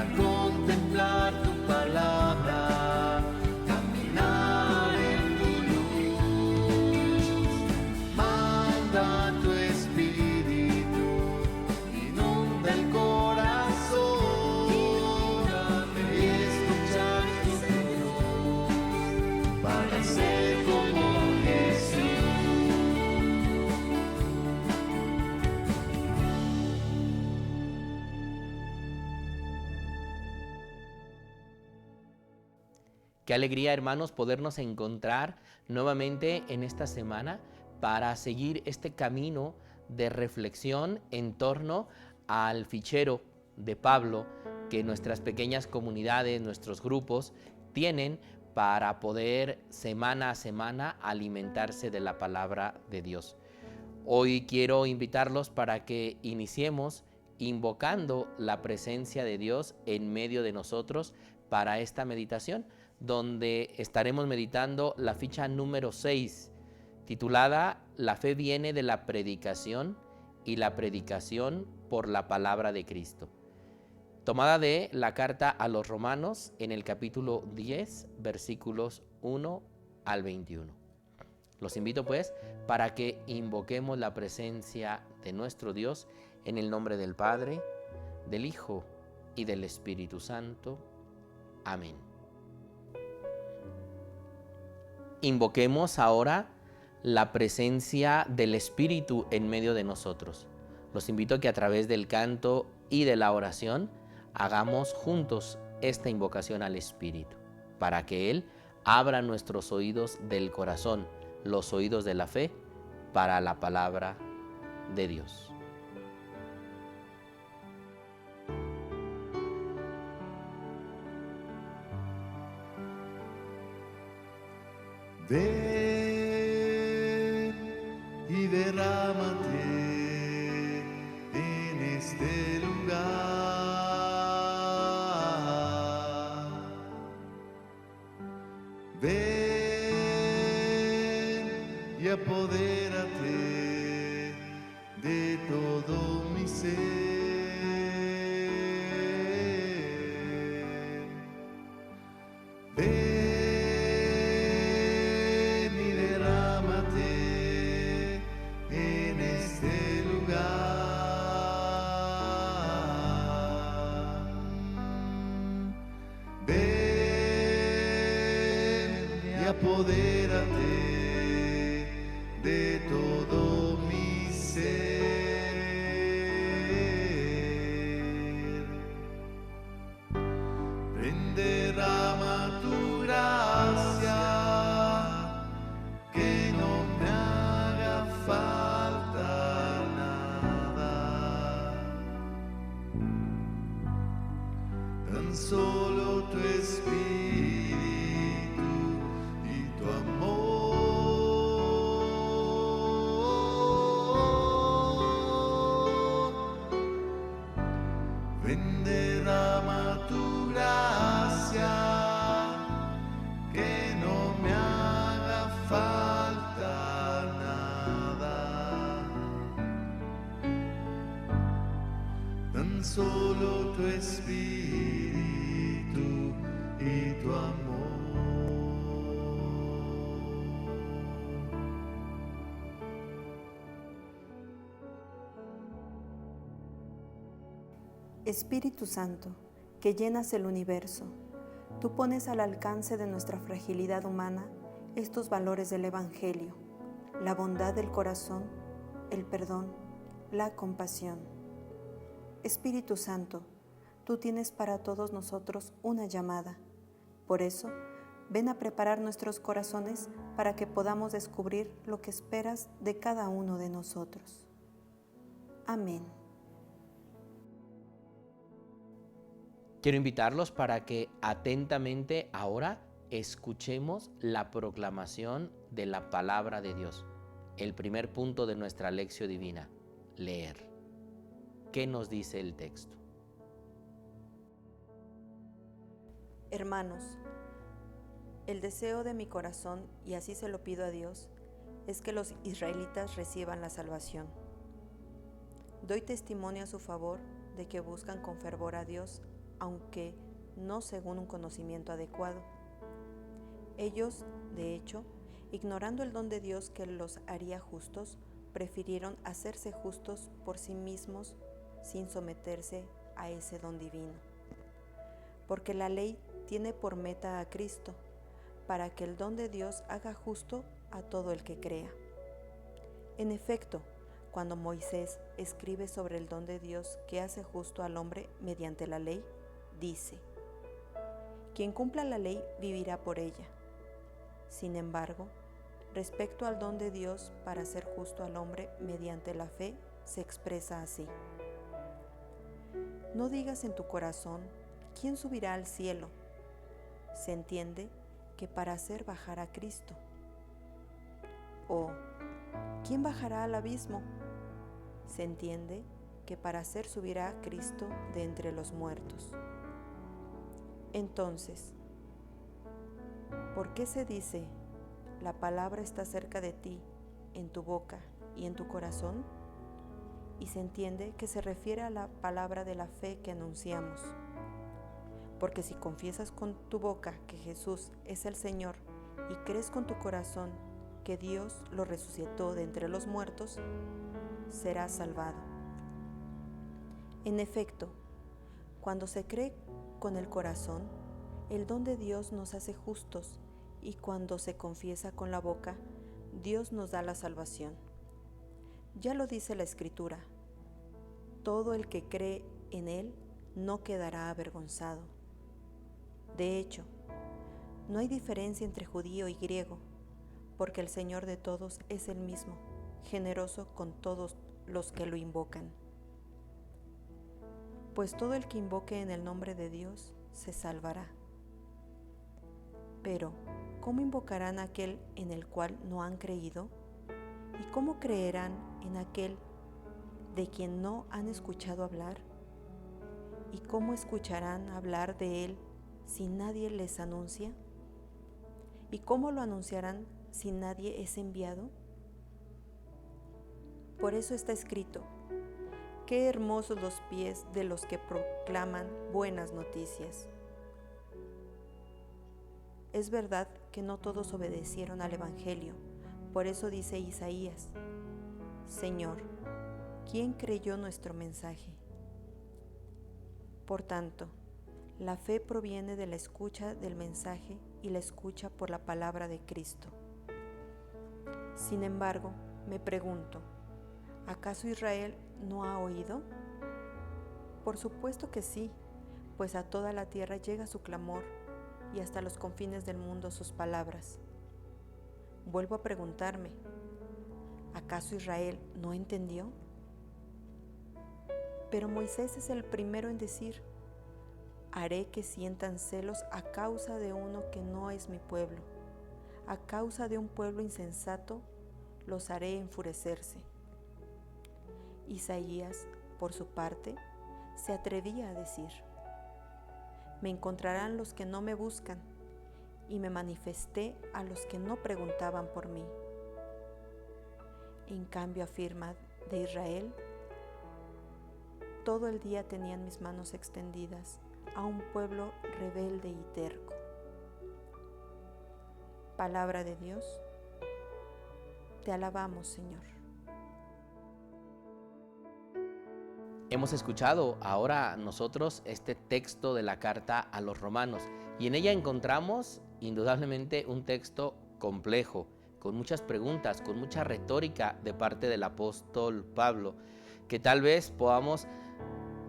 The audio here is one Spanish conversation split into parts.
para contemplar tu palabra, caminar en tu luz. Manda tu espíritu, inunda el corazón y escuchar tu voz para ser como Jesús. Qué alegría, hermanos, podernos encontrar nuevamente en esta semana para seguir este camino de reflexión en torno al fichero de Pablo que nuestras pequeñas comunidades, nuestros grupos tienen para poder semana a semana alimentarse de la palabra de Dios. Hoy quiero invitarlos para que iniciemos invocando la presencia de Dios en medio de nosotros para esta meditación, donde estaremos meditando la ficha número 6, titulada La fe viene de la predicación y la predicación por la palabra de Cristo, tomada de la carta a los Romanos en el capítulo 10, versículos 1 al 21. Los invito pues para que invoquemos la presencia de nuestro Dios en el nombre del Padre, del Hijo y del Espíritu Santo. Amén. Invoquemos ahora la presencia del Espíritu en medio de nosotros. Los invito a que a través del canto y de la oración hagamos juntos esta invocación al Espíritu, para que Él abra nuestros oídos del corazón, los oídos de la fe, para la palabra de Dios. Ven y derrámate en este lugar. Ven y apodérate de todo mi ser. Ven y derrámate en este lugar. Ven y apodérate de todo mi ser. Ven, derrama tu gracia, que no me haga falta nada. Tan solo tu espíritu y tu amor. Ven, derrama tu gracia, que no me haga falta nada. Tan solo tu espíritu y tu amor. Espíritu Santo, que llenas el universo, tú pones al alcance de nuestra fragilidad humana estos valores del Evangelio, la bondad del corazón, el perdón, la compasión. Espíritu Santo, tú tienes para todos nosotros una llamada. Por eso, ven a preparar nuestros corazones para que podamos descubrir lo que esperas de cada uno de nosotros. Amén. Quiero invitarlos para que atentamente ahora escuchemos la proclamación de la palabra de Dios. El primer punto de nuestra lección divina, leer. ¿Qué nos dice el texto? Hermanos, el deseo de mi corazón, y así se lo pido a Dios, es que los israelitas reciban la salvación. Doy testimonio a su favor de que buscan con fervor a Dios, aunque no según un conocimiento adecuado. Ellos, de hecho, ignorando el don de Dios que los haría justos, prefirieron hacerse justos por sí mismos sin someterse a ese don divino. Porque la ley tiene por meta a Cristo, para que el don de Dios haga justo a todo el que crea. En efecto, cuando Moisés escribe sobre el don de Dios que hace justo al hombre mediante la ley, dice: quien cumpla la ley vivirá por ella. Sin embargo, respecto al don de Dios para hacer justo al hombre mediante la fe, se expresa así: no digas en tu corazón, ¿quién subirá al cielo? Se entiende que para hacer bajar a Cristo. O, ¿quién bajará al abismo? Se entiende que para hacer subir a Cristo de entre los muertos. Entonces, ¿por qué se dice, la palabra está cerca de ti, en tu boca y en tu corazón? Y se entiende que se refiere a la palabra de la fe que anunciamos. Porque si confiesas con tu boca que Jesús es el Señor y crees con tu corazón que Dios lo resucitó de entre los muertos, serás salvado. En efecto, cuando se cree con el corazón, el don de Dios nos hace justos, y cuando se confiesa con la boca, Dios nos da la salvación. Ya lo dice la Escritura: todo el que cree en Él no quedará avergonzado. De hecho, no hay diferencia entre judío y griego, porque el Señor de todos es el mismo, generoso con todos los que lo invocan. Pues todo el que invoque en el nombre de Dios se salvará. Pero, ¿cómo invocarán a aquel en el cual no han creído? ¿Y cómo creerán en aquel de quien no han escuchado hablar? ¿Y cómo escucharán hablar de él si nadie les anuncia? ¿Y cómo lo anunciarán si nadie es enviado? Por eso está escrito: qué hermosos los pies de los que proclaman buenas noticias. Es verdad que no todos obedecieron al Evangelio, por eso dice Isaías: Señor, ¿quién creyó nuestro mensaje? Por tanto, la fe proviene de la escucha del mensaje y la escucha por la palabra de Cristo. Sin embargo, me pregunto, ¿acaso Israel no ha oído? Por supuesto que sí, pues a toda la tierra llega su clamor y hasta los confines del mundo sus palabras. Vuelvo a preguntarme, ¿acaso Israel no entendió? Pero Moisés es el primero en decir: haré que sientan celos a causa de uno que no es mi pueblo. A causa de un pueblo insensato, los haré enfurecerse. Isaías, por su parte, se atrevía a decir: me encontrarán los que no me buscan, y me manifesté a los que no preguntaban por mí. En cambio, afirma de Israel: todo el día tenían mis manos extendidas a un pueblo rebelde y terco. Palabra de Dios, te alabamos, Señor. Hemos escuchado ahora nosotros este texto de la carta a los romanos y en ella encontramos indudablemente un texto complejo, con muchas preguntas, con mucha retórica de parte del apóstol Pablo, que tal vez podamos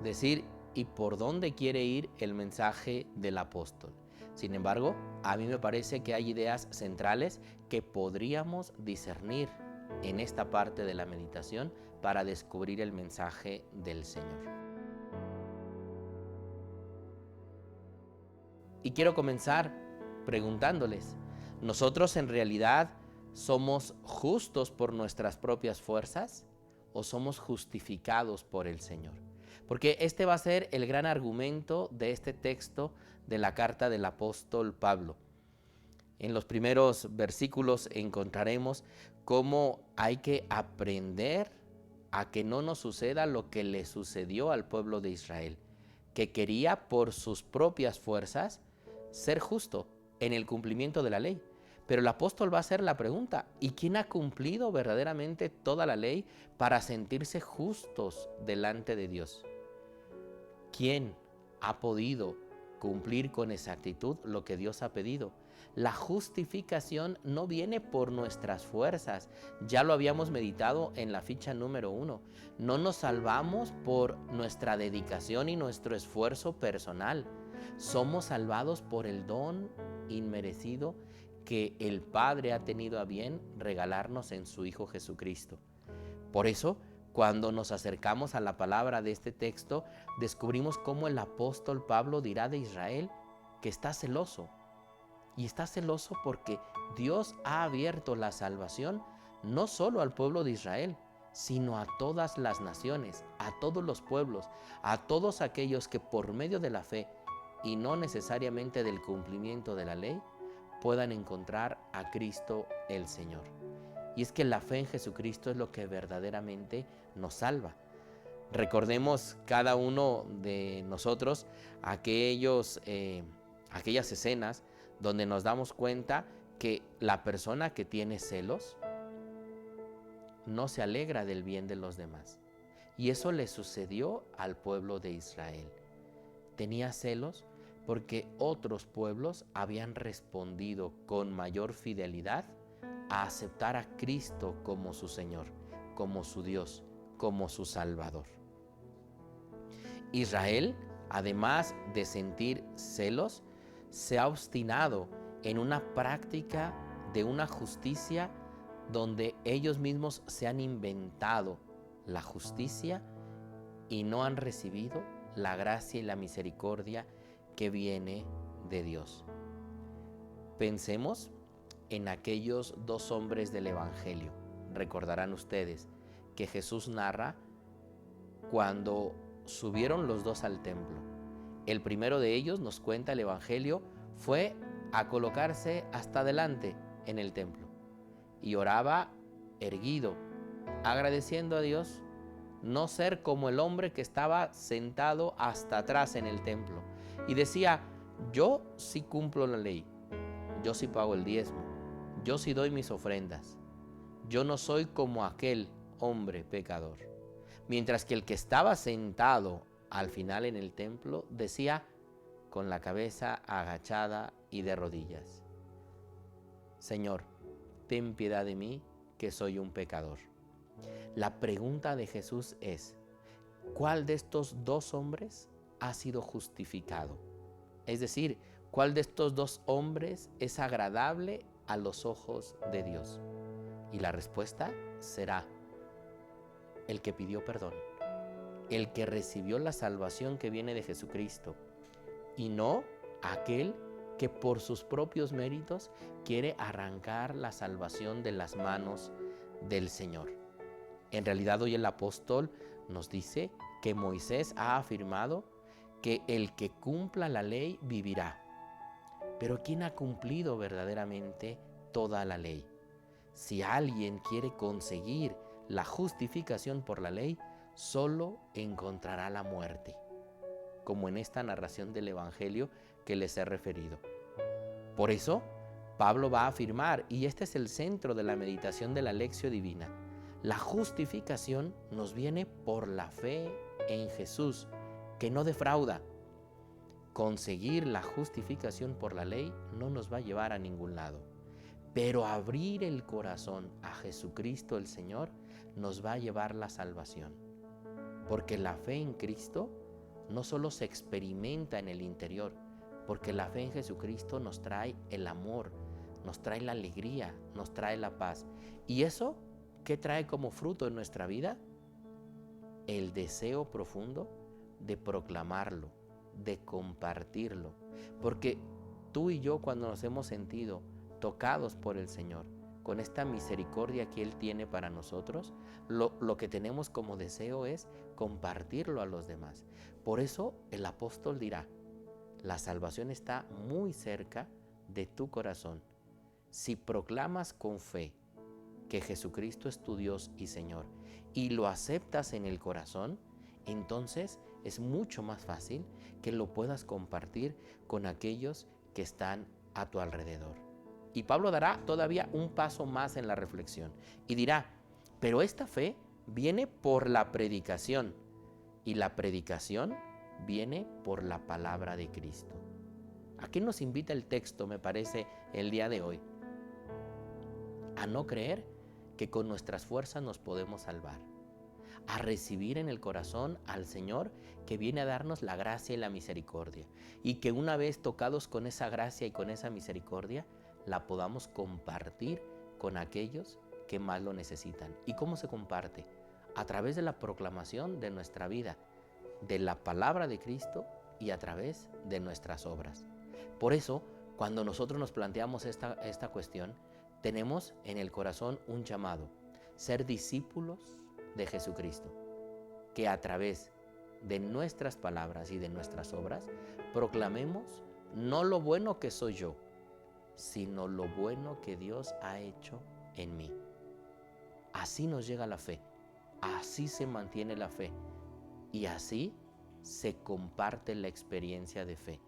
decir: ¿y por dónde quiere ir el mensaje del apóstol? Sin embargo, a mí me parece que hay ideas centrales que podríamos discernir en esta parte de la meditación para descubrir el mensaje del Señor. Y quiero comenzar preguntándoles, ¿nosotros en realidad somos justos por nuestras propias fuerzas o somos justificados por el Señor? Porque este va a ser el gran argumento de este texto de la carta del apóstol Pablo. En los primeros versículos encontraremos cómo hay que aprender a que no nos suceda lo que le sucedió al pueblo de Israel, que quería por sus propias fuerzas ser justo en el cumplimiento de la ley. Pero el apóstol va a hacer la pregunta, ¿y quién ha cumplido verdaderamente toda la ley para sentirse justos delante de Dios? ¿Quién ha podido cumplir con exactitud lo que Dios ha pedido? La justificación no viene por nuestras fuerzas. Ya lo habíamos meditado en la ficha número 1. No nos salvamos por nuestra dedicación y nuestro esfuerzo personal. Somos salvados por el don inmerecido que el Padre ha tenido a bien regalarnos en su Hijo Jesucristo. Por eso, cuando nos acercamos a la palabra de este texto, descubrimos cómo el apóstol Pablo dirá de Israel que está celoso. Y está celoso porque Dios ha abierto la salvación no solo al pueblo de Israel, sino a todas las naciones, a todos los pueblos, a todos aquellos que por medio de la fe y no necesariamente del cumplimiento de la ley, puedan encontrar a Cristo el Señor. Y es que la fe en Jesucristo es lo que verdaderamente nos salva. Recordemos cada uno de nosotros aquellas escenas donde nos damos cuenta que la persona que tiene celos no se alegra del bien de los demás. Y eso le sucedió al pueblo de Israel. Tenía celos porque otros pueblos habían respondido con mayor fidelidad a aceptar a Cristo como su Señor, como su Dios, como su Salvador. Israel, además de sentir celos, se ha obstinado en una práctica de una justicia donde ellos mismos se han inventado la justicia y no han recibido la gracia y la misericordia que viene de Dios. Pensemos en aquellos dos hombres del Evangelio. Recordarán ustedes que Jesús narra cuando subieron los dos al templo. El primero de ellos, nos cuenta el Evangelio, fue a colocarse hasta adelante en el templo y oraba erguido, agradeciendo a Dios no ser como el hombre que estaba sentado hasta atrás en el templo. Y decía, yo sí cumplo la ley, yo sí pago el diezmo, yo sí doy mis ofrendas, yo no soy como aquel hombre pecador. Mientras que el que estaba sentado al final en el templo decía con la cabeza agachada y de rodillas, Señor, ten piedad de mí, que soy un pecador. La pregunta de Jesús es, ¿cuál de estos dos hombres ha sido justificado? Es decir, ¿cuál de estos dos hombres es agradable a los ojos de Dios? Y la respuesta será el que pidió perdón, el que recibió la salvación que viene de Jesucristo, y no aquel que por sus propios méritos quiere arrancar la salvación de las manos del Señor. En realidad hoy el apóstol nos dice que Moisés ha afirmado que el que cumpla la ley vivirá. Pero ¿quién ha cumplido verdaderamente toda la ley? Si alguien quiere conseguir la justificación por la ley, solo encontrará la muerte, como en esta narración del Evangelio que les he referido. Por eso, Pablo va a afirmar, y este es el centro de la meditación de la Lectio Divina, la justificación nos viene por la fe en Jesús, que no defrauda. Conseguir la justificación por la ley no nos va a llevar a ningún lado, pero abrir el corazón a Jesucristo el Señor nos va a llevar la salvación, porque la fe en Cristo no solo se experimenta en el interior, porque la fe en Jesucristo nos trae el amor, nos trae la alegría, nos trae la paz. ¿Y eso qué trae como fruto en nuestra vida? El deseo profundo de proclamarlo, de compartirlo. Porque tú y yo, cuando nos hemos sentido tocados por el Señor, con esta misericordia que Él tiene para nosotros, lo que tenemos como deseo es compartirlo a los demás. Por eso el apóstol dirá, la salvación está muy cerca de tu corazón. Si proclamas con fe que Jesucristo es tu Dios y Señor y lo aceptas en el corazón, entonces es mucho más fácil que lo puedas compartir con aquellos que están a tu alrededor. Y Pablo dará todavía un paso más en la reflexión y dirá, pero esta fe viene por la predicación y la predicación viene por la palabra de Cristo. ¿A qué nos invita el texto, me parece, el día de hoy? A no creer que con nuestras fuerzas nos podemos salvar, a recibir en el corazón al Señor que viene a darnos la gracia y la misericordia, y que una vez tocados con esa gracia y con esa misericordia, la podamos compartir con aquellos que más lo necesitan. ¿Y cómo se comparte? A través de la proclamación de nuestra vida, de la palabra de Cristo y a través de nuestras obras. Por eso, cuando nosotros nos planteamos esta cuestión, tenemos en el corazón un llamado, ser discípulos de Jesucristo, que a través de nuestras palabras y de nuestras obras proclamemos no lo bueno que soy yo, sino lo bueno que Dios ha hecho en mí. Así nos llega la fe, así se mantiene la fe y así se comparte la experiencia de fe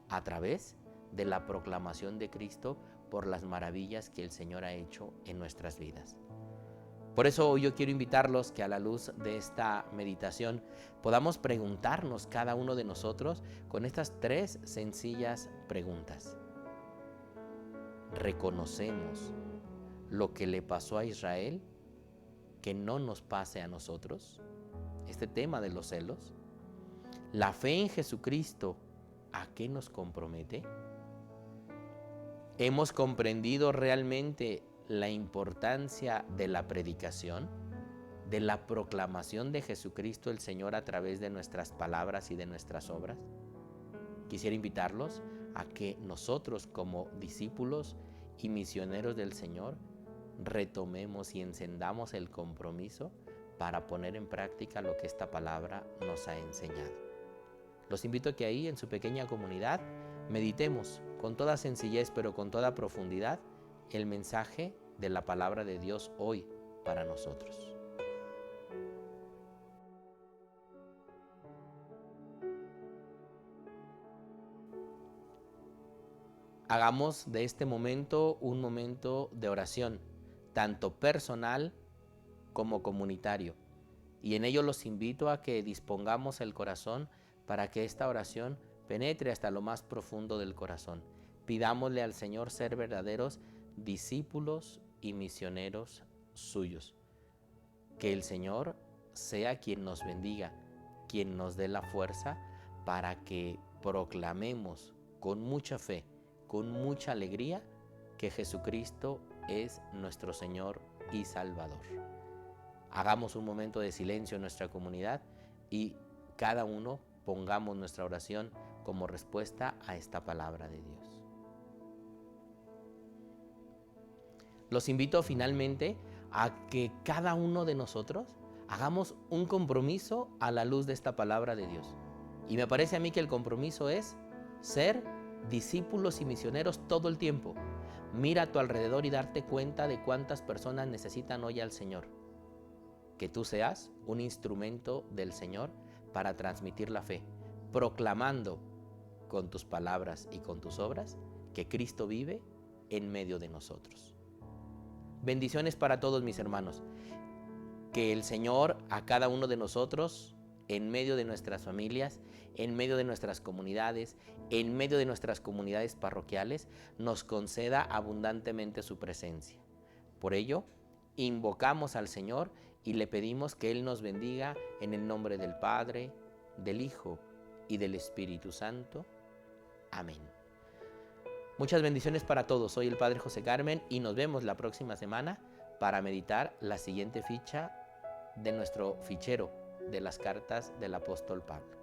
a través de la proclamación de Cristo por las maravillas que el Señor ha hecho en nuestras vidas. Por eso hoy yo quiero invitarlos que a la luz de esta meditación podamos preguntarnos cada uno de nosotros con estas 3 sencillas preguntas. ¿Reconocemos lo que le pasó a Israel que no nos pase a nosotros? Este tema de los celos. ¿La fe en Jesucristo a qué nos compromete? ¿Hemos comprendido realmente la importancia de la predicación, de la proclamación de Jesucristo el Señor a través de nuestras palabras y de nuestras obras? Quisiera invitarlos a que nosotros como discípulos y misioneros del Señor retomemos y encendamos el compromiso para poner en práctica lo que esta palabra nos ha enseñado. Los invito a que ahí en su pequeña comunidad meditemos con toda sencillez pero con toda profundidad el mensaje de la palabra de Dios hoy para nosotros. Hagamos de este momento un momento de oración, tanto personal como comunitario. Y en ello los invito a que dispongamos el corazón para que esta oración penetre hasta lo más profundo del corazón. Pidámosle al Señor ser verdaderos discípulos y misioneros suyos. Que el Señor sea quien nos bendiga, quien nos dé la fuerza para que proclamemos con mucha fe, con mucha alegría, que Jesucristo es nuestro Señor y Salvador. Hagamos un momento de silencio en nuestra comunidad y cada uno pongamos nuestra oración como respuesta a esta palabra de Dios. Los invito finalmente a que cada uno de nosotros hagamos un compromiso a la luz de esta palabra de Dios. Y me parece a mí que el compromiso es ser discípulos y misioneros todo el tiempo. Mira a tu alrededor y darte cuenta de cuántas personas necesitan hoy al Señor. Que tú seas un instrumento del Señor para transmitir la fe, proclamando con tus palabras y con tus obras que Cristo vive en medio de nosotros. Bendiciones para todos mis hermanos. Que el Señor a cada uno de nosotros, en medio de nuestras familias, en medio de nuestras comunidades, en medio de nuestras comunidades parroquiales, nos conceda abundantemente su presencia. Por ello, invocamos al Señor y le pedimos que Él nos bendiga en el nombre del Padre, del Hijo y del Espíritu Santo. Amén. Muchas bendiciones para todos. Soy el Padre José Carmen y nos vemos la próxima semana para meditar la siguiente ficha de nuestro fichero de las cartas del apóstol Pablo.